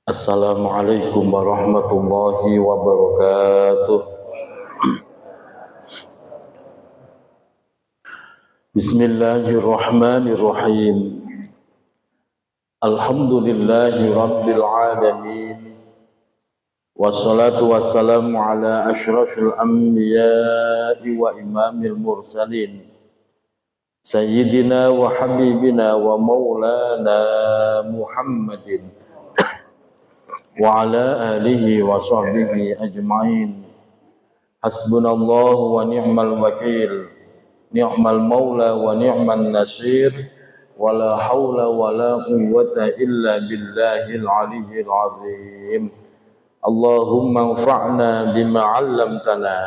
Assalamualaikum warahmatullahi wabarakatuh. Bismillahirrahmanirrahim. Alhamdulillahi rabbil alamin. Wassalatu wassalamu ala asyrafil anbiya'i wa imamil mursalin. Sayyidina wa habibina wa maulana Muhammadin wa ala alihi wa sahbihi ajma'in. Hasbunallahu wa ni'mal wakil, ni'mal maula wa ni'man nasir, wa la hawla wa la quwwata illa billahil aliyyil azim. Allahumma anfa'na bima 'allamtana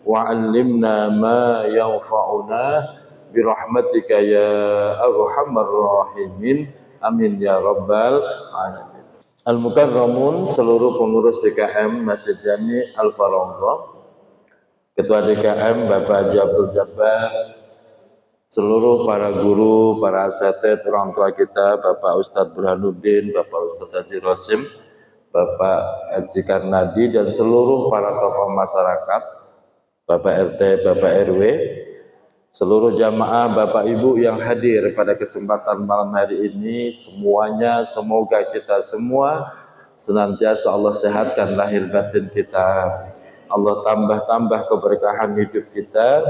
wa 'allimna ma yanfa'una birahmatika ya arhamar rahimin. Amin ya rabbal alamin. Al-Mukarramun, seluruh pengurus DKM Masjid Jami Al-Faronggo, Ketua DKM Bapak Haji Abdul Jabbar, seluruh para guru, para asatidz, orang tua kita, Bapak Ustadz Burhanuddin, Bapak Ustadz Haji Rosim, Bapak Haji Karnadi, dan seluruh para tokoh masyarakat, Bapak RT, Bapak RW, seluruh jamaah Bapak Ibu yang hadir pada kesempatan malam hari ini, semuanya semoga kita semua senantiasa Allah sehatkan lahir batin kita, Allah tambah-tambah keberkahan hidup kita,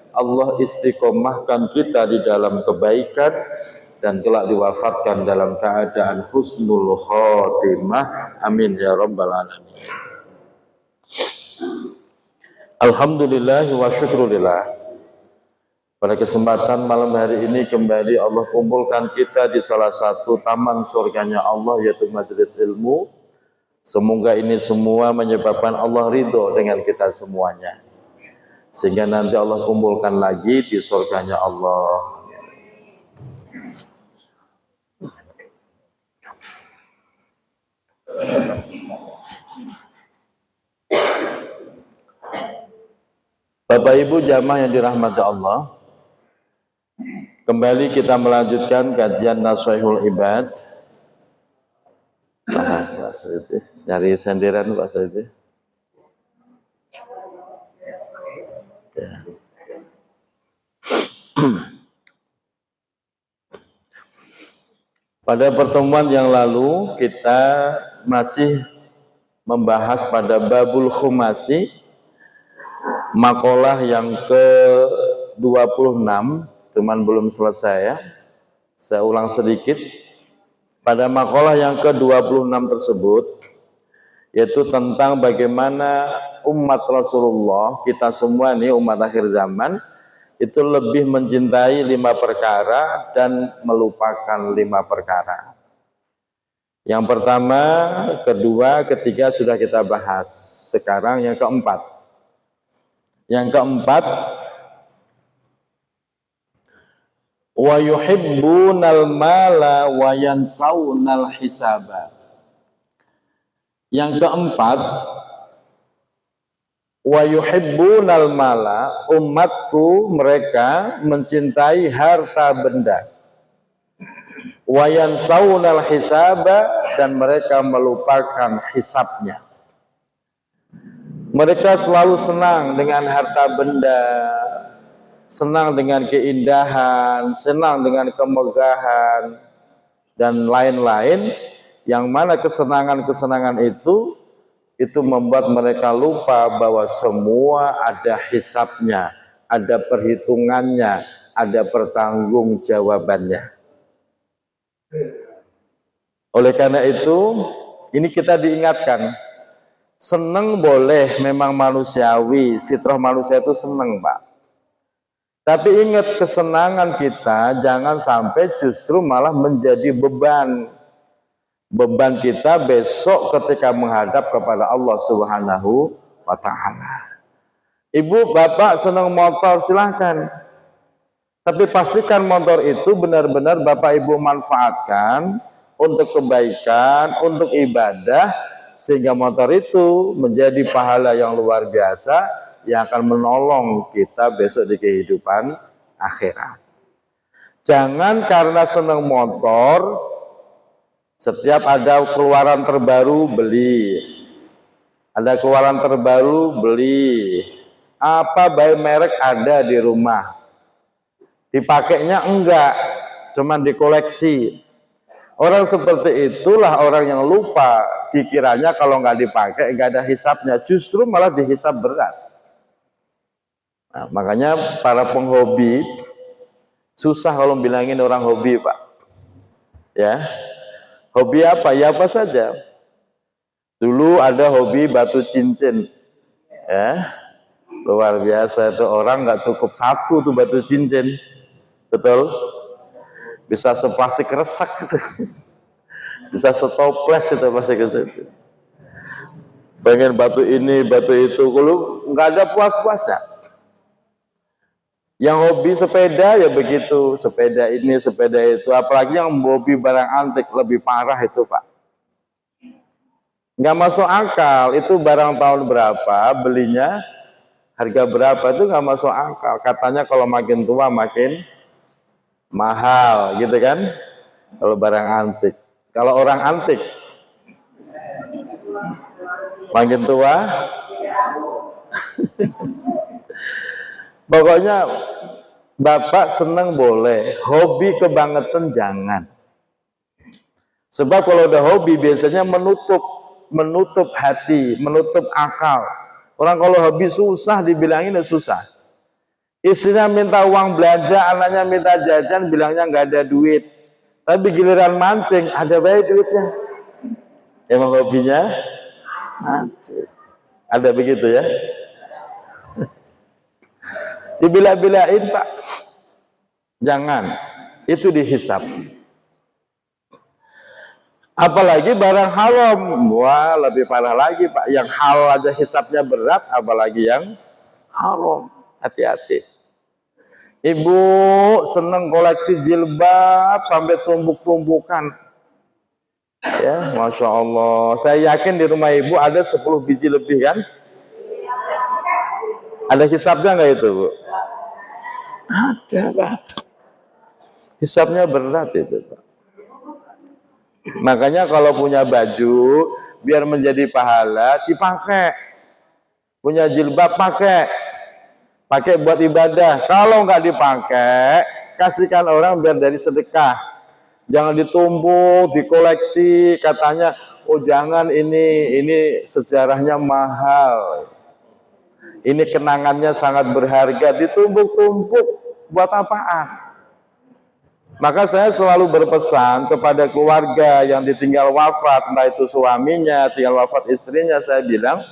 Allah istiqomahkan kita di dalam kebaikan, dan kelak diwafatkan dalam keadaan husnul khotimah. Amin ya rabbal alamin. Alhamdulillah wa syukrulillah. Pada kesempatan malam hari ini kembali Allah kumpulkan kita di salah satu taman surganya Allah, yaitu majelis ilmu. Semoga ini semua menyebabkan Allah ridho dengan kita semuanya, sehingga nanti Allah kumpulkan lagi di surganya Allah. Bapak Ibu jamaah yang dirahmati Allah, kembali kita melanjutkan kajian Nashihul Ibad. Pak Saidi, nyari senderan Pak Saidi. Ya. Pada pertemuan yang lalu kita masih membahas pada babul khumasi, makalah yang ke-26, cuman belum selesai ya. Saya ulang sedikit. Pada makalah yang ke-26 tersebut, yaitu tentang bagaimana umat Rasulullah, kita semua ini umat akhir zaman, itu lebih mencintai 5 perkara dan melupakan 5 perkara. Yang pertama, kedua, ketiga sudah kita bahas. Sekarang yang keempat. Yang keempat, wa yuhibbunal mala wa yansawnal hisaba. Yang keempat, wa yuhibbunal mala, umatku mereka mencintai harta benda. Wa yansawnal hisaba, dan mereka melupakan hisabnya. Mereka selalu senang dengan harta benda, senang dengan keindahan, senang dengan kemegahan, dan lain-lain, yang mana kesenangan-kesenangan itu membuat mereka lupa bahwa semua ada hisabnya, ada perhitungannya, ada pertanggungjawabannya. Oleh karena itu, ini kita diingatkan, senang boleh, memang manusiawi, fitrah manusia itu senang Pak. Tapi ingat, kesenangan kita jangan sampai justru malah menjadi beban. Beban kita besok ketika menghadap kepada Allah Subhanahu wa ta'ala. Ibu, bapak senang motor, silahkan. Tapi pastikan motor itu benar-benar bapak ibu manfaatkan untuk kebaikan, untuk ibadah, sehingga motor itu menjadi pahala yang luar biasa yang akan menolong kita besok di kehidupan akhirat. Jangan karena senang motor, setiap ada keluaran terbaru beli. Ada keluaran terbaru beli. Apa baik merek ada di rumah. Dipakainya enggak, cuman dikoleksi. Orang seperti itulah orang yang lupa, dikiranya kalau nggak dipakai nggak ada hisapnya, justru malah dihisap berat. Nah, makanya para penghobi susah kalau bilangin orang hobi, Pak. Ya, hobi apa? Ya apa saja. Dulu ada hobi batu cincin, ya, luar biasa itu, orang nggak cukup satu tuh batu cincin, betul? Bisa seplastik resak gitu. Bisa setoples itu pasti ke situ. Pengen batu ini, batu itu, kalau nggak ada puas-puasnya. Yang hobi sepeda ya begitu, sepeda ini, sepeda itu. Apalagi yang hobi barang antik lebih parah itu, Pak. Nggak masuk akal, itu barang tahun berapa, belinya harga berapa, itu nggak masuk akal. Katanya kalau makin tua makin mahal, gitu kan? Kalau barang antik. Kalau orang antik makin tua, pokoknya Bapak senang boleh, hobi kebangetan jangan. Sebab kalau udah hobi biasanya menutup hati, menutup akal. Orang kalau hobi susah dibilangin susah. Istrinya minta uang belanja, anaknya minta jajan, bilangnya nggak ada duit. Tapi giliran mancing, ada baik duitnya. Emang hobinya mancing. Ada begitu ya? Dibila-bilain, Pak. Jangan. Itu dihisap. Apalagi barang haram. Wah, lebih parah lagi, Pak. Yang halal aja hisapnya berat, apalagi yang haram. Hati-hati. Ibu seneng koleksi jilbab sampai tumbuk-tumbukan. Ya, Masya Allah. Saya yakin di rumah ibu ada 10 biji lebih kan? Ada hisapnya nggak itu, Bu? Ada, Pak. Hisapnya berat itu, Pak. Makanya kalau punya baju, biar menjadi pahala, dipakai. Punya jilbab, pakai. Pakai buat ibadah. Kalau nggak dipakai, kasihkan orang biar dari sedekah. Jangan ditumbuk, dikoleksi, katanya, oh jangan ini sejarahnya mahal. Ini kenangannya sangat berharga, ditumbuk-tumbuk, buat apaan? Maka saya selalu berpesan kepada keluarga yang ditinggal wafat, entah itu suaminya, tinggal wafat istrinya, saya bilang,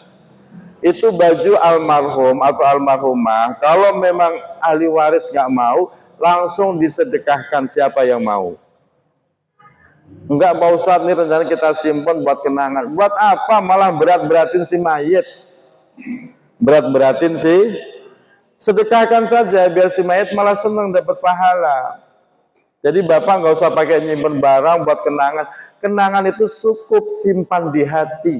itu baju almarhum atau almarhumah, kalau memang ahli waris nggak mau, langsung disedekahkan siapa yang mau. Enggak, Pak Ustadz, ini rencana kita simpan buat kenangan. Buat apa? Malah berat-beratin si mayit. Berat-beratin sih. Sedekahkan saja, biar si mayit malah senang dapat pahala. Jadi Bapak nggak usah pakai nyimpen barang buat kenangan. Kenangan itu cukup simpan di hati.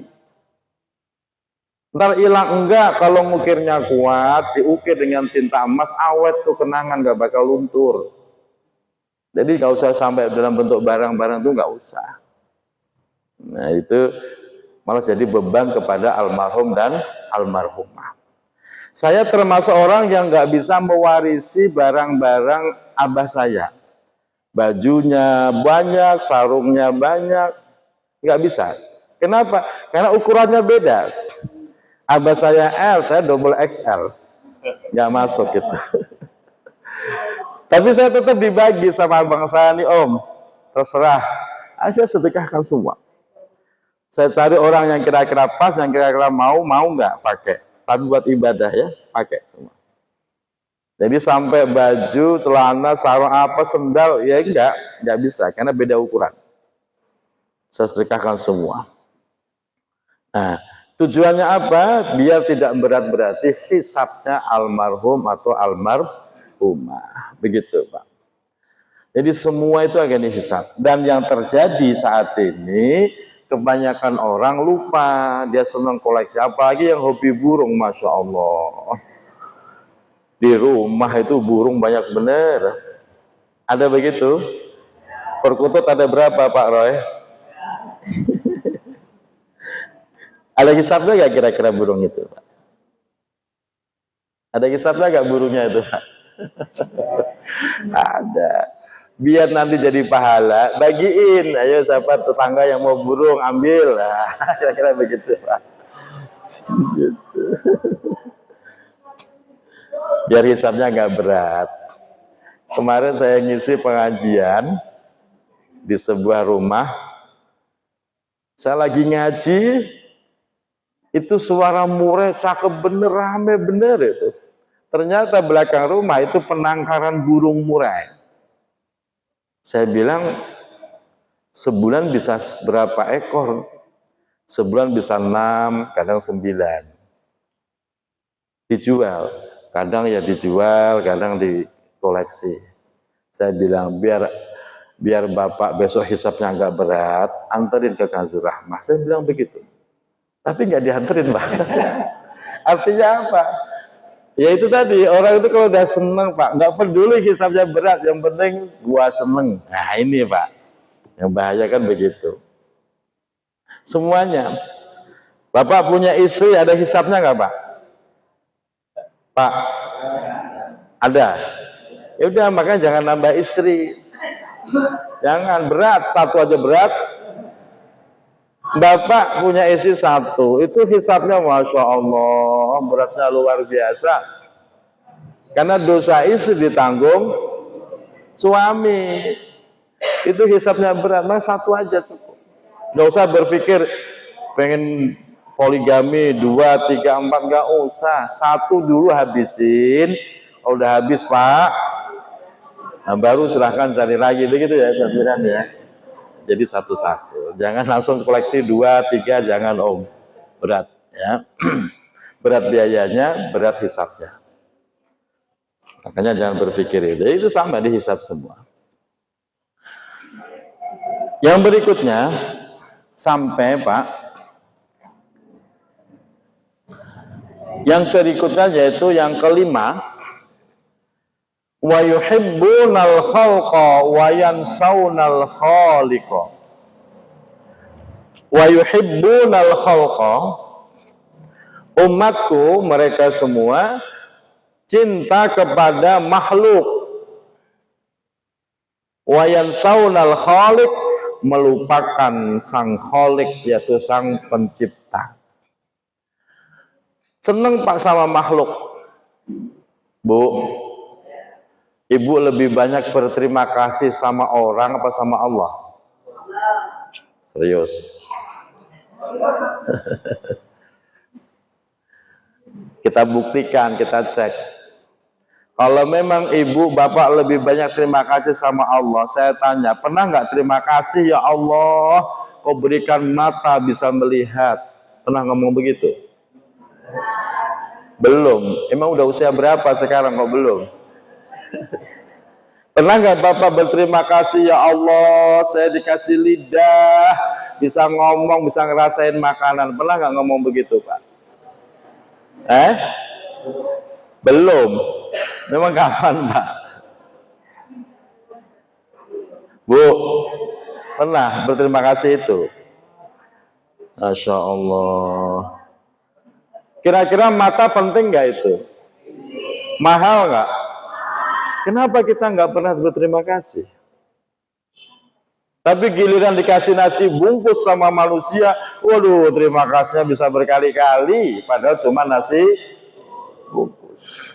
Ntar hilang enggak, kalau ngukirnya kuat, diukir dengan tinta emas, awet tuh kenangan, nggak bakal luntur. Jadi nggak usah sampai dalam bentuk barang-barang itu, nggak usah. Nah itu malah jadi beban kepada almarhum dan almarhumah. Saya termasuk orang yang nggak bisa mewarisi barang-barang abah saya. Bajunya banyak, sarungnya banyak, nggak bisa. Kenapa? Karena ukurannya beda. Abah saya L, saya double XL, nggak masuk gitu. Tapi saya tetap dibagi sama abang saya nih, Om, terserah, saya sedekahkan semua. Saya cari orang yang kira-kira pas, yang kira-kira mau nggak pakai, tapi buat ibadah ya, pakai semua. Jadi sampai baju, celana, sarung apa, sendal, ya nggak bisa, karena beda ukuran. Saya sedekahkan semua. Nah, tujuannya apa? Biar tidak berat berarti hisabnya almarhum atau almarhumah. Begitu, Pak. Jadi semua itu akan dihisab. Dan yang terjadi saat ini, kebanyakan orang lupa. Dia senang koleksi. Apalagi yang hobi burung, Masya Allah. Di rumah itu burung banyak bener. Ada begitu? Perkutut ada berapa Pak Roy? Ada hisabnya nggak kira-kira burung itu Pak? Ada hisabnya nggak burungnya itu Pak? Ada. Biar nanti jadi pahala, bagiin. Ayo siapa tetangga yang mau burung, ambil. Nah, kira-kira begitu Pak. Gitu. Biar hisabnya nggak berat. Kemarin saya ngisi pengajian di sebuah rumah. Saya lagi ngaji, itu suara murai cakep bener, rame bener itu. Ternyata belakang rumah itu penangkaran burung murai. Saya bilang, sebulan bisa berapa ekor? Sebulan bisa 6, kadang 9. Dijual, kadang ya dijual, kadang dikoleksi. Saya bilang, biar Bapak besok hisapnya nggak berat, anterin ke Kanzur Rahmah. Saya bilang begitu. Tapi nggak dianterin Pak. Artinya apa? Ya itu tadi, orang itu kalau udah seneng Pak, nggak peduli hisapnya berat, yang penting gua seneng. Nah ini Pak, yang bahaya kan begitu. Semuanya. Bapak punya istri, ada hisapnya nggak Pak? Pak? Ada. Ya udah, makanya jangan nambah istri. Jangan berat, satu aja berat. Bapak punya istri 1, itu hisapnya Masya Allah, beratnya luar biasa. Karena dosa istri ditanggung suami. Itu hisapnya berat, maka 1 aja cukup. Nggak usah berpikir pengen poligami 2, 3, 4, nggak usah. 1 dulu habisin. Kalau udah habis Pak, nah baru silahkan cari lagi, begitu ya Sabiran ya. Jadi 1-1, jangan langsung koleksi 2, 3, jangan Om, berat ya. Berat biayanya, berat hisapnya. Makanya jangan berpikir itu sama, dihisap semua. Yang berikutnya sampai Pak, yang berikutnya yaitu yang kelima, wa yuhibbunal khalqa wa yansawnal khaliqa. Wa yuhibbunal khalqa, umatku mereka semua cinta kepada makhluk. Wa yansawnal khaliq, melupakan sang khaliq, yaitu sang pencipta. Seneng Pak sama makhluk. Bu, Ibu lebih banyak berterima kasih sama orang apa sama Allah? Serius. Kita buktikan, kita cek. Kalau memang ibu bapak lebih banyak terima kasih sama Allah, saya tanya, pernah nggak terima kasih ya Allah, kau berikan mata bisa melihat? Pernah ngomong begitu? Belum. Emang udah usia berapa sekarang kok belum? Pernah nggak bapak berterima kasih ya Allah, saya dikasih lidah, bisa ngomong, bisa ngerasain makanan? Pernah nggak ngomong begitu Pak? Belum. Memang kapan Pak? Bu, pernah berterima kasih itu? Masya Allah. Kira-kira mata penting nggak itu? Mahal nggak? Kenapa kita nggak pernah berterima kasih? Tapi giliran dikasih nasi bungkus sama manusia, waduh terima kasihnya bisa berkali-kali, padahal cuma nasi bungkus.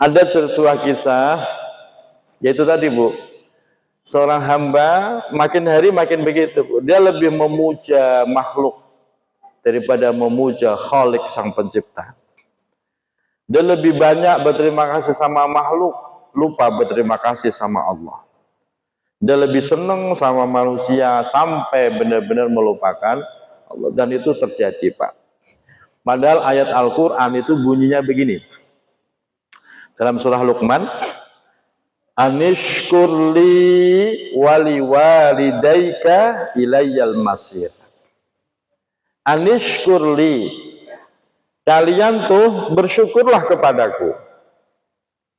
Ada sebuah kisah, yaitu tadi Bu, seorang hamba makin hari makin begitu Bu, dia lebih memuja makhluk daripada memuja Khalik sang pencipta. Dia lebih banyak berterima kasih sama makhluk, lupa berterima kasih sama Allah. Dia lebih senang sama manusia sampai benar-benar melupakan Allah. Dan itu terjadi Pak. Padahal ayat Al-Quran itu bunyinya begini. Dalam surah Luqman, Anishkurli wali walidaika ilayyal masir. Anishkurli, kalian tuh bersyukurlah kepadaku.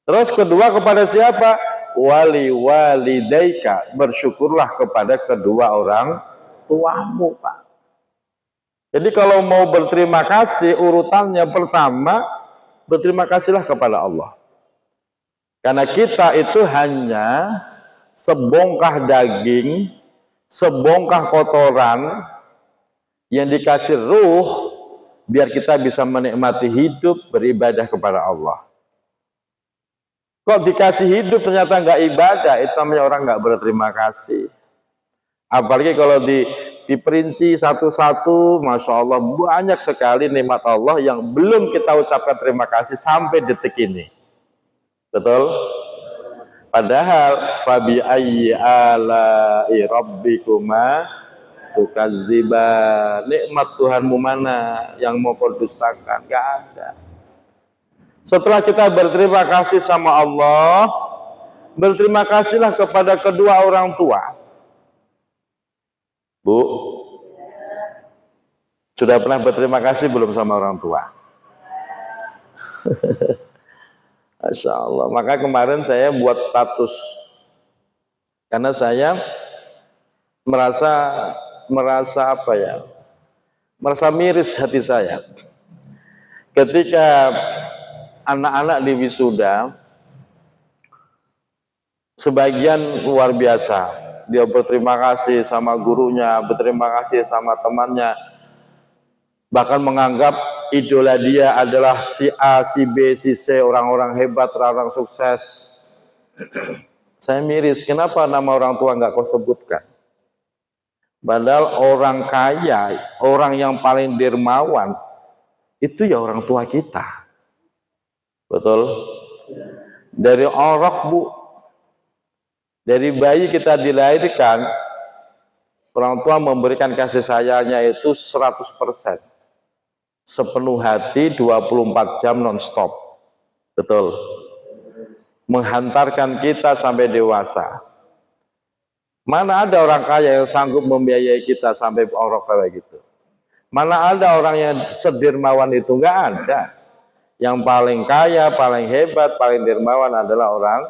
Terus kedua kepada siapa? Wali walidaika, bersyukurlah kepada kedua orang tuamu, Pak. Jadi kalau mau berterima kasih, urutannya pertama, berterima kasihlah kepada Allah. Karena kita itu hanya sebongkah daging, sebongkah kotoran yang dikasih ruh, biar kita bisa menikmati hidup, beribadah kepada Allah. Kok dikasih hidup ternyata nggak ibadah, itu namanya orang nggak berterima kasih. Apalagi kalau diperinci satu-satu, Masya Allah, banyak sekali nikmat Allah yang belum kita ucapkan terima kasih sampai detik ini. Betul? Padahal fabi ayyi ala'i rabbikuma tukadziban, nikmat Tuhanmu mana yang mau kau dustakan? Gak ada. Setelah kita berterima kasih sama Allah, berterima kasihlah kepada kedua orang tua. Bu, sudah pernah berterima kasih belum sama orang tua? Masya Allah. Maka kemarin saya buat status, karena saya merasa apa ya? Merasa miris hati saya ketika anak-anak di wisuda, sebagian luar biasa, dia berterima kasih sama gurunya, berterima kasih sama temannya, bahkan menganggap idola dia adalah si A, si B, si C, orang-orang hebat, orang-orang sukses. Saya miris, kenapa nama orang tua nggak kau sebutkan? Padahal orang kaya, orang yang paling dermawan, itu ya orang tua kita. Betul? Dari orok, Bu, dari bayi kita dilahirkan, orang tua memberikan kasih sayangnya itu 100%. Sepenuh hati, 24 jam non-stop. Betul? Menghantarkan kita sampai dewasa. Mana ada orang kaya yang sanggup membiayai kita sampai orok kayak gitu? Mana ada orang yang sedermawan itu? Nggak ada. Yang paling kaya, paling hebat, paling dermawan adalah orang.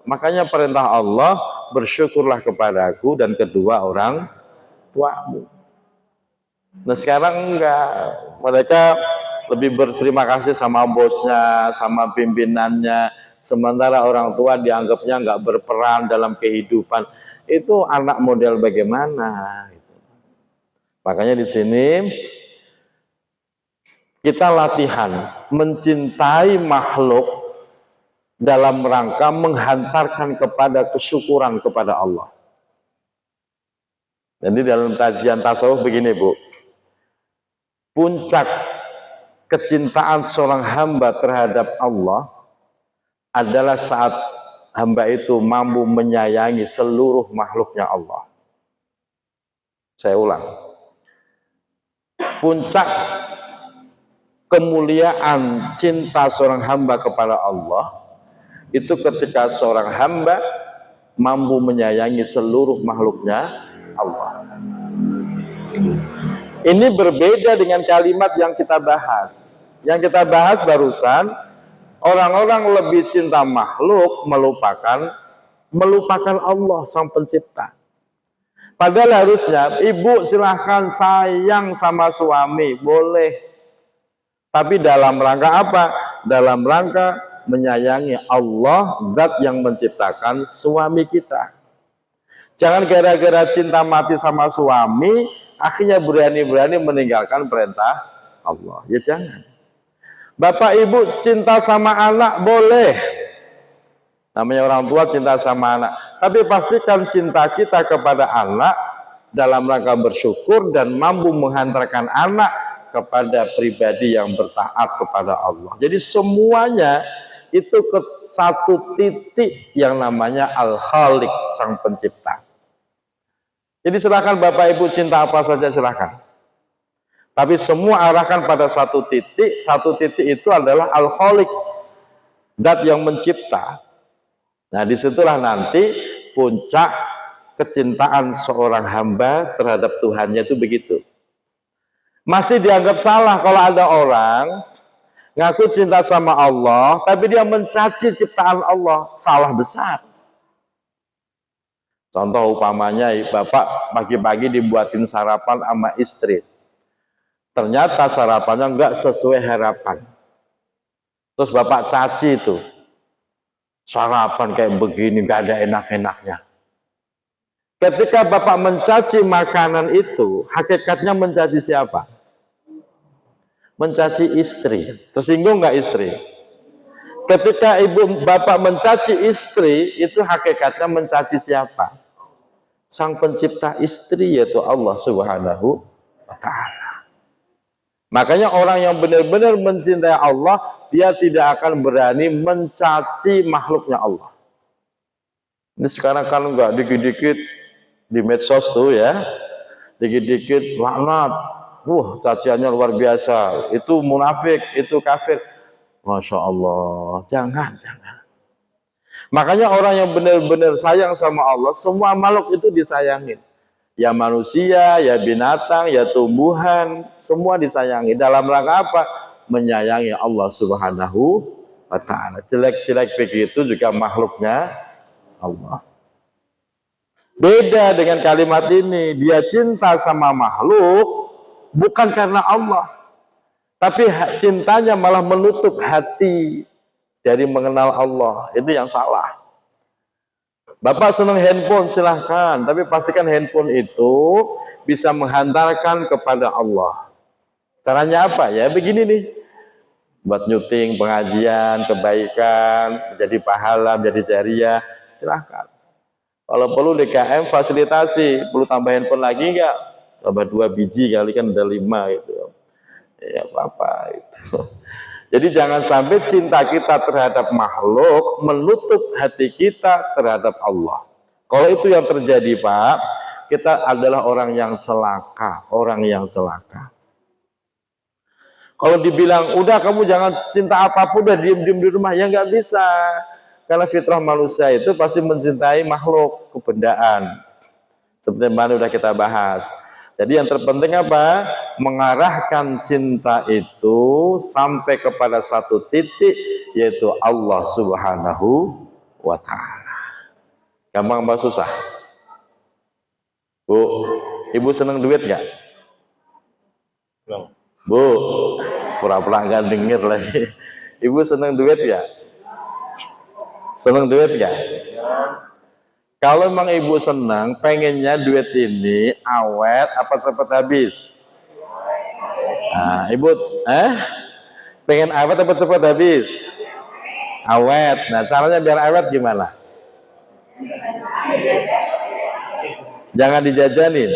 Makanya perintah Allah, bersyukurlah kepadaku dan kedua orang tuamu. Nah sekarang enggak, mereka lebih berterima kasih sama bosnya, sama pimpinannya, sementara orang tua dianggapnya enggak berperan dalam kehidupan. Itu anak model bagaimana? Makanya di sini kita latihan mencintai makhluk dalam rangka menghantarkan kepada kesyukuran kepada Allah. Jadi dalam kajian tasawuf begini, Bu. Puncak kecintaan seorang hamba terhadap Allah adalah saat hamba itu mampu menyayangi seluruh makhluknya Allah. Saya ulang. Puncak kemuliaan cinta seorang hamba kepada Allah itu ketika seorang hamba mampu menyayangi seluruh makhluknya Allah. Ini berbeda dengan kalimat yang kita bahas. Yang kita bahas barusan, orang-orang lebih cinta makhluk melupakan Allah sang pencipta. Padahal harusnya ibu silahkan sayang sama suami, boleh. Tapi dalam rangka apa? Dalam rangka menyayangi Allah, zat yang menciptakan suami kita. Jangan gara-gara cinta mati sama suami, akhirnya berani-berani meninggalkan perintah Allah. Ya jangan. Bapak ibu cinta sama anak boleh. Namanya orang tua cinta sama anak. Tapi pastikan cinta kita kepada anak dalam rangka bersyukur dan mampu menghantarkan anak kepada pribadi yang bertaat kepada Allah. Jadi semuanya itu ke satu titik yang namanya Al-Khaliq, sang pencipta. Jadi silakan Bapak Ibu cinta apa saja silakan. Tapi semua arahkan pada satu titik itu adalah Al-Khaliq, zat yang mencipta. Nah disitulah nanti puncak kecintaan seorang hamba terhadap Tuhannya itu begitu. Masih dianggap salah kalau ada orang Ngaku cinta sama Allah, tapi dia mencaci ciptaan Allah, salah besar. Contoh umpamanya, bapak pagi-pagi dibuatin sarapan sama istri. Ternyata sarapannya enggak sesuai harapan. Terus bapak caci itu. Sarapan kayak begini, enggak ada enak-enaknya. Ketika bapak mencaci makanan itu, hakikatnya mencaci siapa? Mencaci istri. Tersinggung enggak istri? Ketika bapak mencaci istri, itu hakikatnya mencaci siapa? Sang pencipta istri, yaitu Allah Subhanahu wa ta'ala. Makanya orang yang benar-benar mencintai Allah, dia tidak akan berani mencaci makhluknya Allah. Ini sekarang kan enggak dikit-dikit di medsos tuh ya, dikit-dikit laknat, caciannya luar biasa, itu munafik, itu kafir. Masya Allah, jangan. Makanya orang yang benar-benar sayang sama Allah, semua makhluk itu disayangin. Ya manusia, ya binatang, ya tumbuhan, semua disayangi. Dalam rangka apa? Menyayangi Allah Subhanahu wa ta'ala. Jelek-jelek begitu juga makhluknya Allah. Beda dengan kalimat ini, dia cinta sama makhluk bukan karena Allah, tapi cintanya malah menutup hati dari mengenal Allah. Itu yang salah. Bapak senang handphone, silahkan, tapi pastikan handphone itu bisa menghantarkan kepada Allah. Caranya apa? Ya begini nih, buat nyuting, pengajian, kebaikan, menjadi pahala, menjadi jariah, silahkan. Kalau perlu DKM fasilitasi, perlu tambah handphone lagi enggak? Tambah 2 biji kali kan ada 5 gitu. Ya apa-apa itu. Jadi jangan sampai cinta kita terhadap makhluk menutup hati kita terhadap Allah. Kalau itu yang terjadi, Pak, kita adalah orang yang celaka, Kalau dibilang, udah kamu jangan cinta apapun, udah diem-diem di rumah, ya nggak bisa. Karena fitrah manusia itu pasti mencintai makhluk, kebendaan. Seperti yang sudah kita bahas. Jadi yang terpenting apa? Mengarahkan cinta itu sampai kepada satu titik, yaitu Allah Subhanahu wa ta'ala. Gampang apa susah? Bu, ibu senang duit nggak? Bu, pura-pura nggak denger lagi. Ibu senang duit ya? Senang duit nggak? Kalau memang ibu senang, pengennya duit ini awet apa cepat habis? Nah, ibu, pengen awet apa cepat habis? Awet. Nah, caranya biar awet gimana? Jangan dijajanin.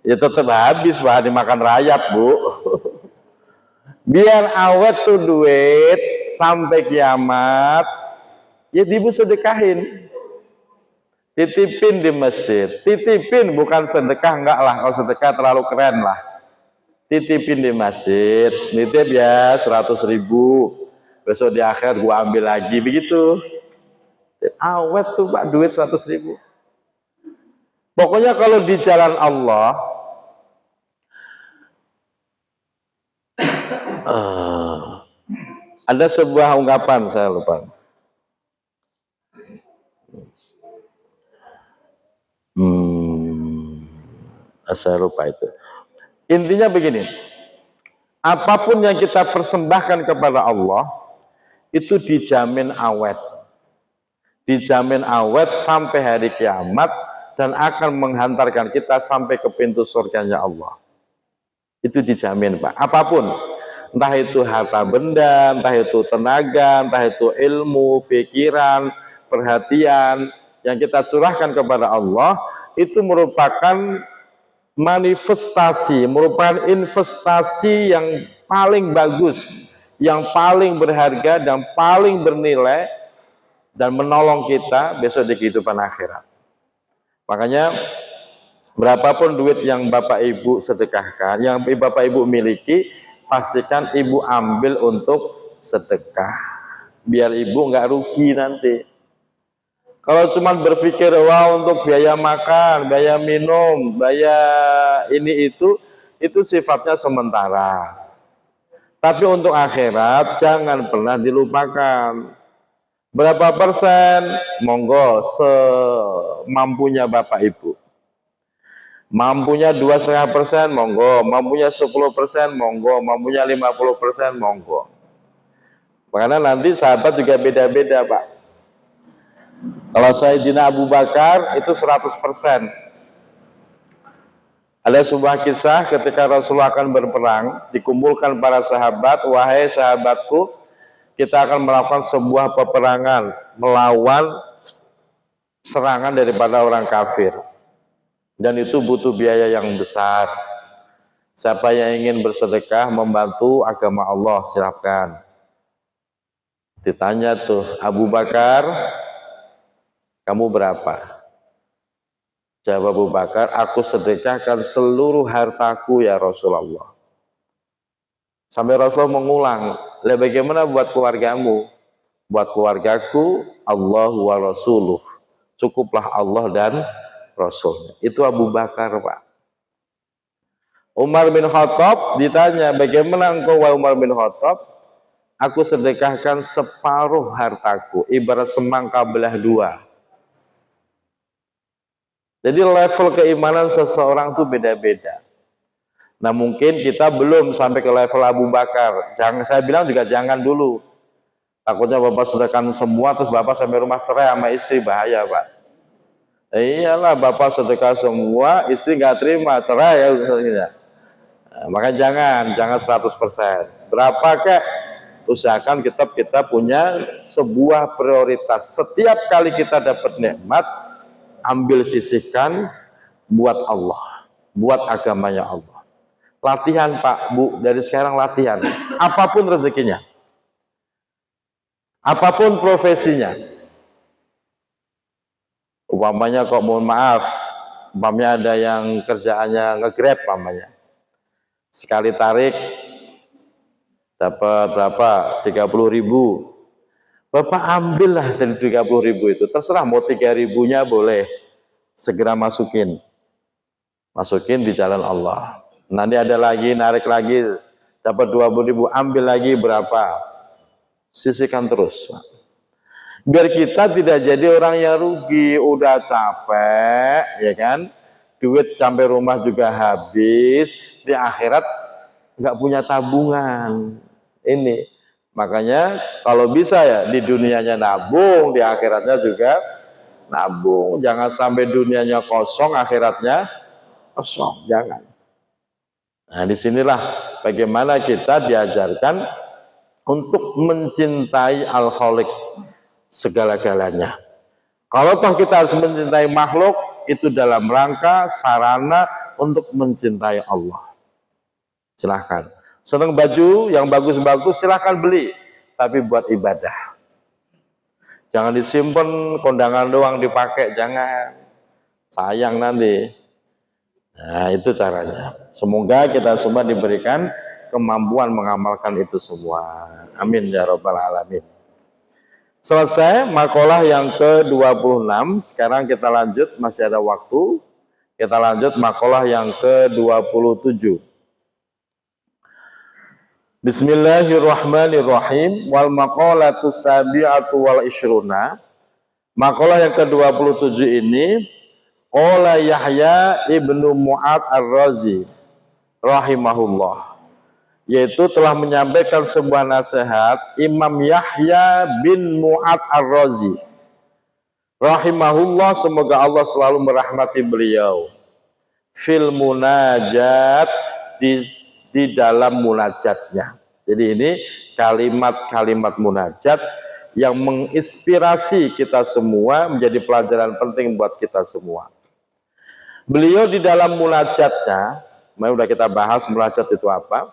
Ya tetap habis, Pak, dimakan rayap, Bu. Biar awet tuh duit sampai kiamat, ya ibu sedekahin. Titipin di masjid, titipin bukan sedekah, enggak lah, kalau sedekah terlalu keren lah. Titipin di masjid, nitip ya 100.000, besok di akhir gua ambil lagi, begitu. Awet tuh Pak, duit 100.000. Pokoknya kalau di jalan Allah, ada sebuah ungkapan, saya lupa. Saya lupa itu. Intinya begini, apapun yang kita persembahkan kepada Allah itu dijamin awet, sampai hari kiamat dan akan menghantarkan kita sampai ke pintu surganya Allah. Itu dijamin, Pak. Apapun, entah itu harta benda, entah itu tenaga, entah itu ilmu, pikiran, perhatian yang kita curahkan kepada Allah, itu merupakan manifestasi, merupakan investasi yang paling bagus, yang paling berharga dan paling bernilai dan menolong kita besok di kehidupan akhirat. Makanya berapapun duit yang Bapak Ibu sedekahkan, yang Bapak Ibu miliki, pastikan Ibu ambil untuk sedekah, biar Ibu nggak rugi nanti. Kalau cuma berpikir, wah untuk biaya makan, biaya minum, biaya ini itu sifatnya sementara. Tapi untuk akhirat jangan pernah dilupakan. Berapa persen? Monggo semampunya Bapak Ibu. Mampunya 2,5%, monggo. Mampunya 10%, monggo. Mampunya 50%, monggo. Karena nanti sahabat juga beda-beda, Pak. Kalau Sayyidina Abu Bakar itu 100%. Ada sebuah kisah ketika Rasulullah akan berperang, dikumpulkan para sahabat, wahai sahabatku, kita akan melakukan sebuah peperangan, melawan serangan daripada orang kafir. Dan itu butuh biaya yang besar. Siapa yang ingin bersedekah membantu agama Allah, silakan. Ditanya tuh, Abu Bakar, kamu berapa? Jawab Abu Bakar, aku sedekahkan seluruh hartaku ya Rasulullah. Sampai Rasulullah mengulang, lah bagaimana buat keluargamu? Buat keluargaku, Allah wa Rasuluh. Cukuplah Allah dan Rasulnya. Itu Abu Bakar, Pak. Umar bin Khattab ditanya, bagaimana engkau wahai Umar bin Khattab? Aku sedekahkan separuh hartaku, ibarat semangka belah dua. Jadi level keimanan seseorang itu beda-beda. Nah mungkin kita belum sampai ke level Abu Bakar. Jangan, saya bilang juga jangan dulu. Takutnya Bapak sedekahkan semua, terus Bapak sampai rumah cerai sama istri, bahaya Pak. Iyalah Bapak sedekah semua, istri nggak terima, cerai ya. Nah, makanya jangan 100%. Berapa kek? Usahakan kita punya sebuah prioritas. Setiap kali kita dapat nikmat, ambil sisihkan buat Allah, buat agamanya Allah. Latihan Pak, Bu, dari sekarang latihan. Apapun rezekinya, apapun profesinya. Umpamanya kok mohon maaf, umpamanya ada yang kerjaannya nge-grab umpamanya. Sekali tarik dapat berapa? 30.000. Bapak ambillah dari 30.000 itu, terserah mau 3.000-nya boleh, segera masukin di jalan Allah. Nanti ada lagi, narik lagi, dapat 20.000, ambil lagi berapa, sisihkan terus. Biar kita tidak jadi orang yang rugi, udah capek, ya kan, duit sampai rumah juga habis, di akhirat nggak punya tabungan. Ini makanya kalau bisa ya di dunianya nabung, di akhiratnya juga nabung. Jangan sampai dunianya kosong, akhiratnya kosong. Jangan. Nah disinilah bagaimana kita diajarkan untuk mencintai Al-Khaliq segala-galanya. Kalau toh kita harus mencintai makhluk, itu dalam rangka sarana untuk mencintai Allah. Silahkan. Senang baju yang bagus-bagus, silahkan beli. Tapi buat ibadah. Jangan disimpan, kondangan doang dipakai, jangan. Sayang nanti. Nah itu caranya. Semoga kita semua diberikan kemampuan mengamalkan itu semua. Amin ya rabbal alamin. Selesai makalah yang ke-26. Sekarang kita lanjut, masih ada waktu. Kita lanjut makalah yang ke-27. Bismillahirrahmanirrahim. Wal maqalatu sabi'atu wal ishruna. Makalah yang ke-27 ini qala Yahya ibnu Mu'ad ar-Razi rahimahullah, yaitu telah menyampaikan sebuah nasihat Imam Yahya bin Mu'ad ar-Razi rahimahullah, semoga Allah selalu merahmati beliau, fil munajat, di dalam munajatnya. Jadi ini kalimat-kalimat munajat yang menginspirasi kita semua, menjadi pelajaran penting buat kita semua. Beliau di dalam munajatnya, sudah kita bahas munajat itu apa,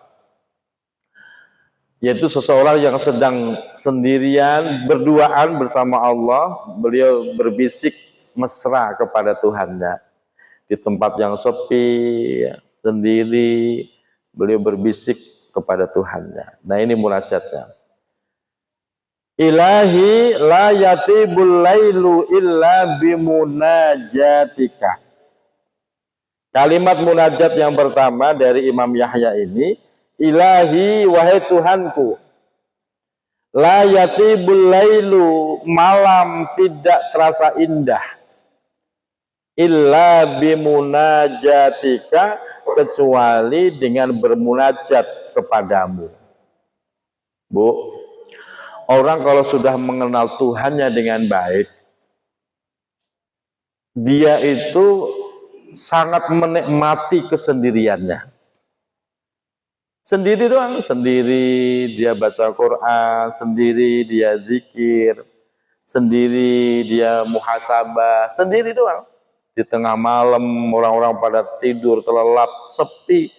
yaitu seseorang yang sedang sendirian, berduaan bersama Allah, beliau berbisik mesra kepada Tuhannya. Di tempat yang sepi, sendiri, beliau berbisik kepada Tuhannya. Nah ini munajatnya. Ilahi la yatibul lailu illa bimunajatika. Kalimat munajat yang pertama dari Imam Yahya ini, ilahi wahai Tuhanku, la yatibul lailu, malam tidak terasa indah, illa bimunajatika, kecuali dengan bermunajat kepadamu. Bu, orang kalau sudah mengenal Tuhannya dengan baik, dia itu sangat menikmati kesendiriannya. Sendiri doang, sendiri dia baca Quran, sendiri dia zikir, sendiri dia muhasabah, sendiri doang. Di tengah malam orang-orang pada tidur, terlelap, sepi,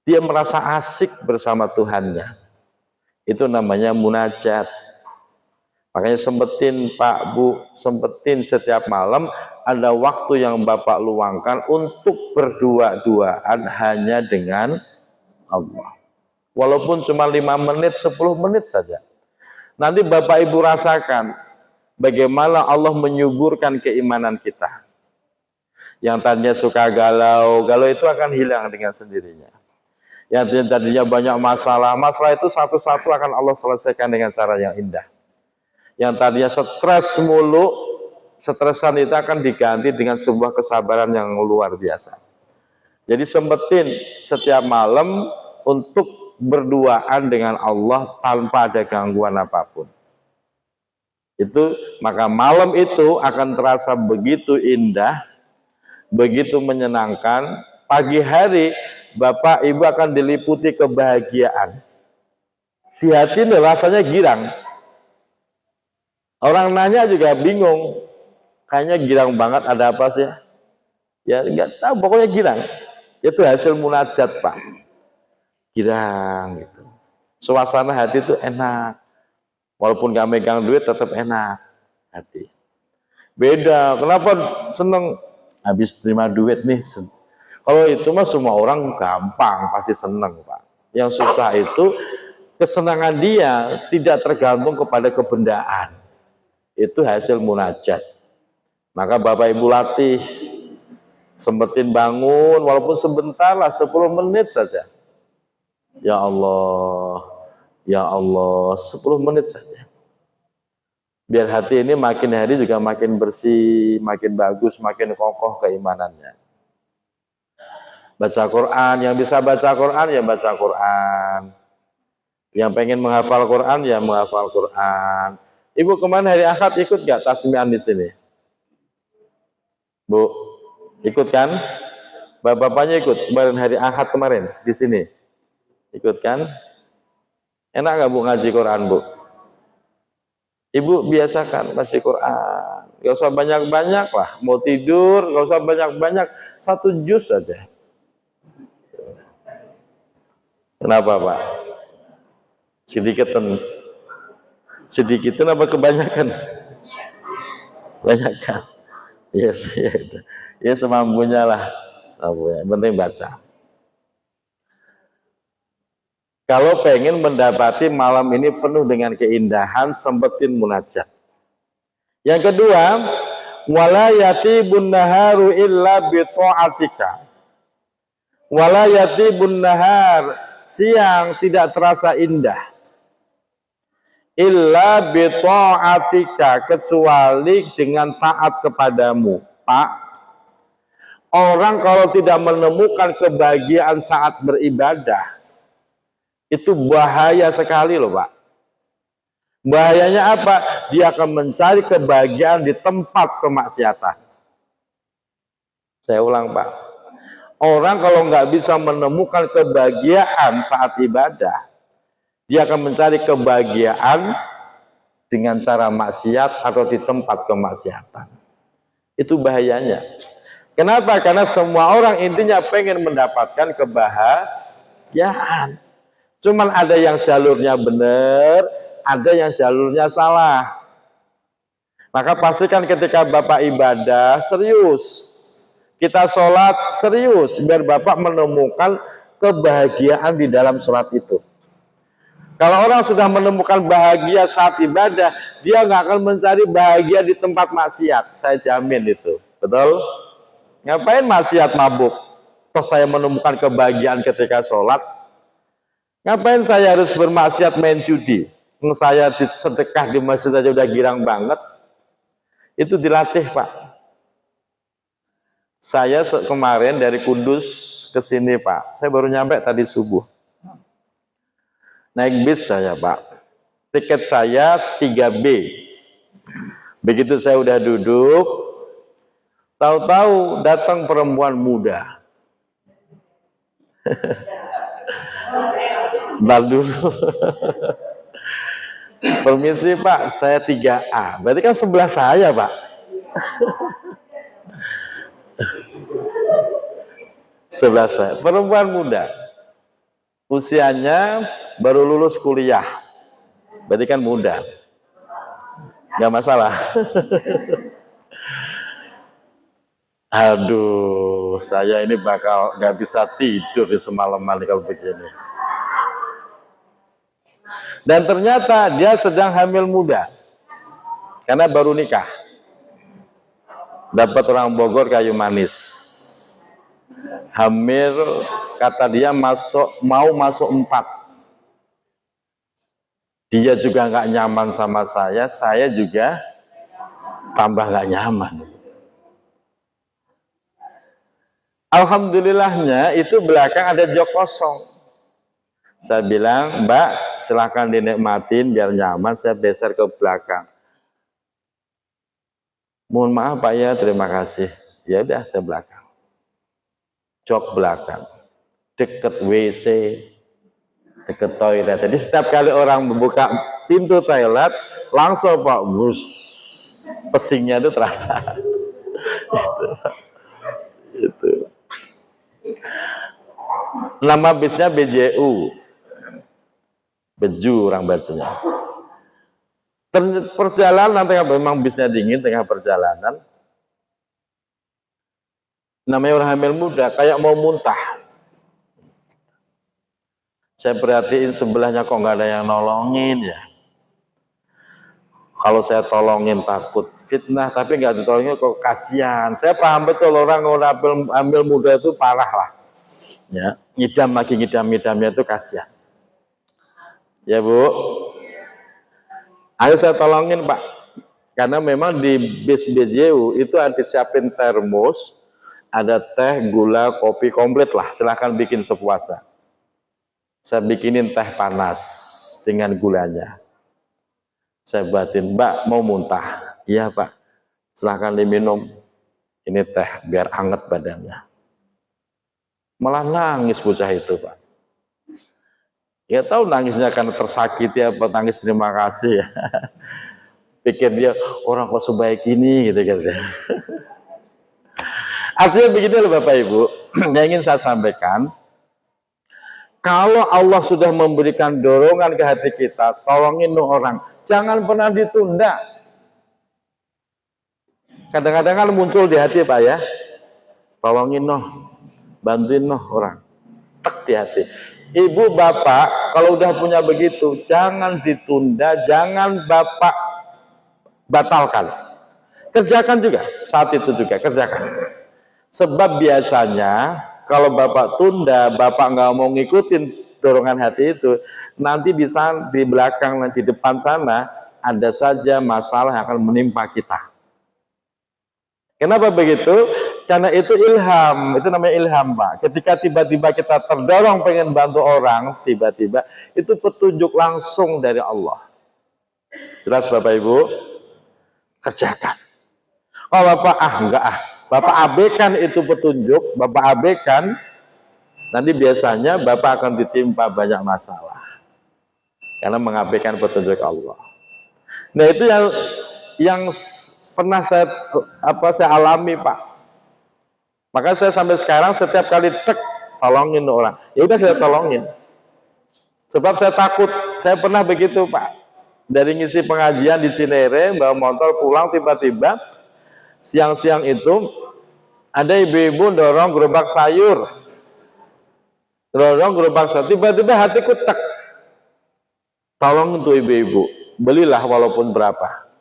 dia merasa asik bersama Tuhannya. Itu namanya munajat. Makanya sempetin Pak, Bu, sempetin setiap malam ada waktu yang Bapak luangkan untuk berdua-duaan hanya dengan Allah. Walaupun cuma 5 menit, 10 menit saja. Nanti Bapak Ibu rasakan bagaimana Allah menyuburkan keimanan kita. Yang tadinya suka galau itu akan hilang dengan sendirinya. Yang tadinya banyak masalah itu satu-satu akan Allah selesaikan dengan cara yang indah. Yang tadinya stres mulu, stresan itu akan diganti dengan sebuah kesabaran yang luar biasa. Jadi sempetin setiap malam untuk berduaan dengan Allah tanpa ada gangguan apapun. Itu maka malam itu akan terasa begitu indah, begitu menyenangkan. Pagi hari Bapak Ibu akan diliputi kebahagiaan. Di hati ini rasanya girang. Orang nanya juga bingung. Kayaknya girang banget, ada apa sih? Ya nggak tahu, pokoknya girang. Itu hasil munajat, Pak. Girang gitu. Suasana hati itu enak. Walaupun gak megang duit tetap enak hati. Beda, kenapa seneng? Habis terima duit nih. Kalau itu mah semua orang gampang pasti seneng, Pak. Yang susah itu kesenangan dia tidak tergantung kepada kebendaan. Itu hasil munajat. Maka Bapak Ibu latih, sempetin bangun walaupun sebentar lah, 10 menit saja. Ya Allah, ya Allah, 10 menit saja. Biar hati ini makin hari juga makin bersih, makin bagus, makin kokoh keimanannya. Baca Quran, yang bisa baca Quran ya baca Quran. Yang pengen menghafal Quran ya menghafal Quran. Ibu kemarin hari Ahad ikut gak tasmian di sini? Bu, ikut kan? Bapak-bapaknya ikut kemarin hari Ahad kemarin di sini. Ikut kan? Enak gak Bu ngaji Quran, Bu? Ibu biasakan baca Quran. Gak usah banyak-banyak lah. Mau tidur, gak usah banyak-banyak. 1 juz saja. Kenapa, Pak? Sedikitan apa kebanyakan? Banyakan. Yes, ya semampunya lah. Yang penting baca. Kalau pengen mendapati malam ini penuh dengan keindahan, sempetin munajat. Yang kedua, wala yatibun naharu illa bi ta'atika. Wala yatibun nahar, siang tidak terasa indah. Illa bi ta'atika, kecuali dengan taat kepadamu. Pak, orang kalau tidak menemukan kebahagiaan saat beribadah, itu bahaya sekali loh, Pak. Bahayanya apa? Dia akan mencari kebahagiaan di tempat kemaksiatan. Saya ulang, Pak. Orang kalau nggak bisa menemukan kebahagiaan saat ibadah, dia akan mencari kebahagiaan dengan cara maksiat atau di tempat kemaksiatan. Itu bahayanya. Kenapa? Karena semua orang intinya pengen mendapatkan kebahagiaan. Cuman ada yang jalurnya benar, ada yang jalurnya salah. Maka pastikan ketika Bapak ibadah, serius. Kita sholat, serius. Biar Bapak menemukan kebahagiaan di dalam sholat itu. Kalau orang sudah menemukan bahagia saat ibadah, dia nggak akan mencari bahagia di tempat maksiat. Saya jamin itu. Betul? Ngapain maksiat mabuk? Toh saya menemukan kebahagiaan ketika sholat. Ngapain saya harus bermaksiat main judi? Saya sedekah di masjid aja udah girang banget. Itu dilatih, Pak. Saya kemarin dari Kudus ke sini, Pak. Saya baru nyampe tadi subuh. Naik bis saya, Pak. Tiket saya 3B. Begitu saya udah duduk, tahu-tahu datang perempuan muda. Bentar dulu. Permisi Pak, saya 3A. Berarti kan sebelah saya, Pak. Sebelah saya. Perempuan muda. Usianya baru lulus kuliah. Berarti kan muda. Nggak masalah. Aduh, saya ini bakal nggak bisa tidur di semalaman kalau begini. Dan ternyata dia sedang hamil muda. Karena baru nikah. Dapat orang Bogor kayu manis. Hamil, kata dia mau masuk 4. Dia juga nggak nyaman sama saya juga tambah nggak nyaman. Alhamdulillahnya itu belakang ada jok kosong. Saya bilang, Mbak, silahkan dinikmatin biar nyaman, saya geser ke belakang. Mohon maaf Pak ya, terima kasih. Ya udah, saya belakang. Jok belakang, deket WC, deket toilet. Jadi setiap kali orang membuka pintu toilet, langsung Pak, bus, pesingnya itu terasa. Itu. Nama bisnya BJU, Beju orang bacanya. Perjalanan tengah, memang bisnya dingin tengah perjalanan. Namanya orang hamil muda, kayak mau muntah. Saya perhatiin sebelahnya kok nggak ada yang nolongin ya. Kalau saya tolongin takut fitnah, tapi nggak ditolongin kok kasihan. Saya paham betul orang hamil muda itu parah lah. Ya, ngidamnya itu kasihan. Ya Bu, ayo saya tolongin Pak. Karena memang di bis BJU itu ada disiapin termos, ada teh, gula, kopi komplit lah. Silahkan bikin sepuasa. Saya bikinin teh panas dengan gulanya. Saya buatin, Mbak mau muntah? Iya Pak, silahkan diminum. Ini teh biar anget badannya. Malah nangis bocah itu Pak. Ya tahu nangisnya karena tersakiti apa nangis terima kasih ya. Pikir dia orang kok sebaik ini gitu gitu. Artinya begini loh Bapak Ibu, yang ingin saya sampaikan, kalau Allah sudah memberikan dorongan ke hati kita, tolongin orang, jangan pernah ditunda. Kadang-kadang kan muncul di hati Pak ya, tolongin bantuin orang, tek di hati. Ibu bapak kalau udah punya begitu, jangan ditunda, jangan bapak batalkan. Kerjakan juga, saat itu juga kerjakan. Sebab biasanya kalau bapak tunda, bapak nggak mau ngikutin dorongan hati itu, nanti di belakang, nanti di depan sana ada saja masalah yang akan menimpa kita. Kenapa begitu? Karena itu ilham, itu namanya ilham Pak. Ketika tiba-tiba kita terdorong pengen bantu orang, tiba-tiba itu petunjuk langsung dari Allah. Jelas Bapak Ibu? Kerjakan. Oh Bapak, enggak Bapak abaikan itu petunjuk, Bapak abaikan, nanti biasanya Bapak akan ditimpa banyak masalah. Karena mengabaikan petunjuk Allah. Nah itu yang pernah saya alami Pak. Maka saya sampai sekarang setiap kali tolongin orang, ya udah saya tolongin. Sebab saya takut, saya pernah begitu Pak. Dari ngisi pengajian di Cinere, bawa motor pulang tiba-tiba siang-siang itu ada ibu-ibu dorong gerobak sayur. Tiba-tiba hatiku tolong untuk ibu-ibu, belilah walaupun berapa.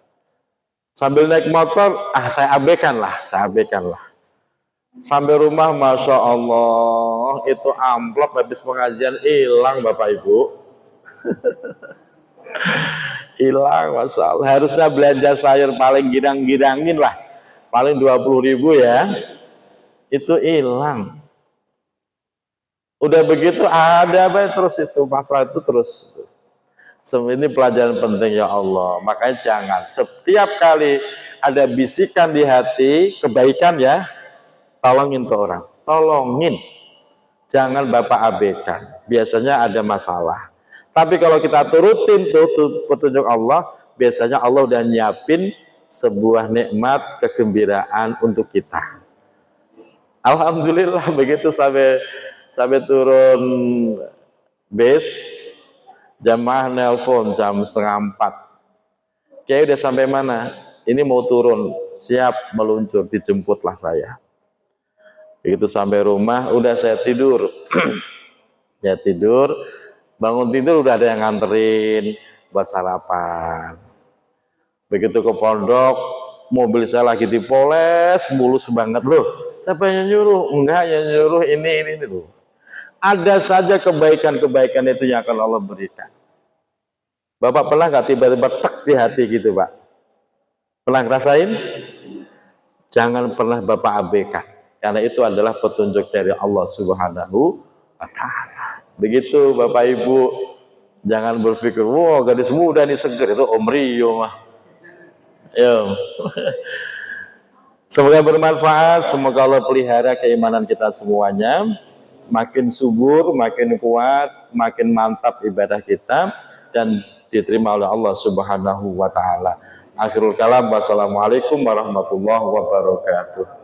Sambil naik motor, saya abaikan lah. Sampai rumah, Masya Allah, Allah, itu amplop habis pengajian hilang Bapak Ibu. Hilang, Masya Allah. Harusnya belanja sayur paling girang-girangin lah, paling 20.000 ya, itu hilang. Udah begitu ada apa terus itu masalah itu terus. Ini pelajaran penting ya Allah. Makanya jangan setiap kali ada bisikan di hati kebaikan ya, tolongin tuh orang, tolongin. Jangan Bapak abaikan. Biasanya ada masalah. Tapi kalau kita turutin tuh petunjuk Allah, biasanya Allah udah nyiapin sebuah nikmat kegembiraan untuk kita. Alhamdulillah begitu sampai turun base, jamaah nelpon jam 3:30. Kayak udah sampai mana? Ini mau turun, siap meluncur, dijemputlah saya. Begitu sampai rumah, udah saya tidur. Ya tidur, bangun tidur udah ada yang nganterin buat sarapan. Begitu ke pondok, mobil saya lagi dipoles, mulus banget loh. Siapa yang nyuruh? Enggak, yang nyuruh ini loh. Ada saja kebaikan-kebaikan itu yang akan Allah berikan. Bapak pernah nggak tiba-tiba tek di hati gitu Pak? Pernah ngerasain? Jangan pernah Bapak abaikan. Karena itu adalah petunjuk dari Allah Subhanahu wa Ta'ala. Begitu Bapak Ibu, jangan berpikir, wah gadis muda nih seger, itu Om Rio mah. Yo. Semoga bermanfaat, semoga Allah pelihara keimanan kita semuanya. Makin subur, makin kuat, makin mantap ibadah kita dan diterima oleh Allah Subhanahu wa Ta'ala. Akhirul kalam, wassalamualaikum warahmatullahi wabarakatuh.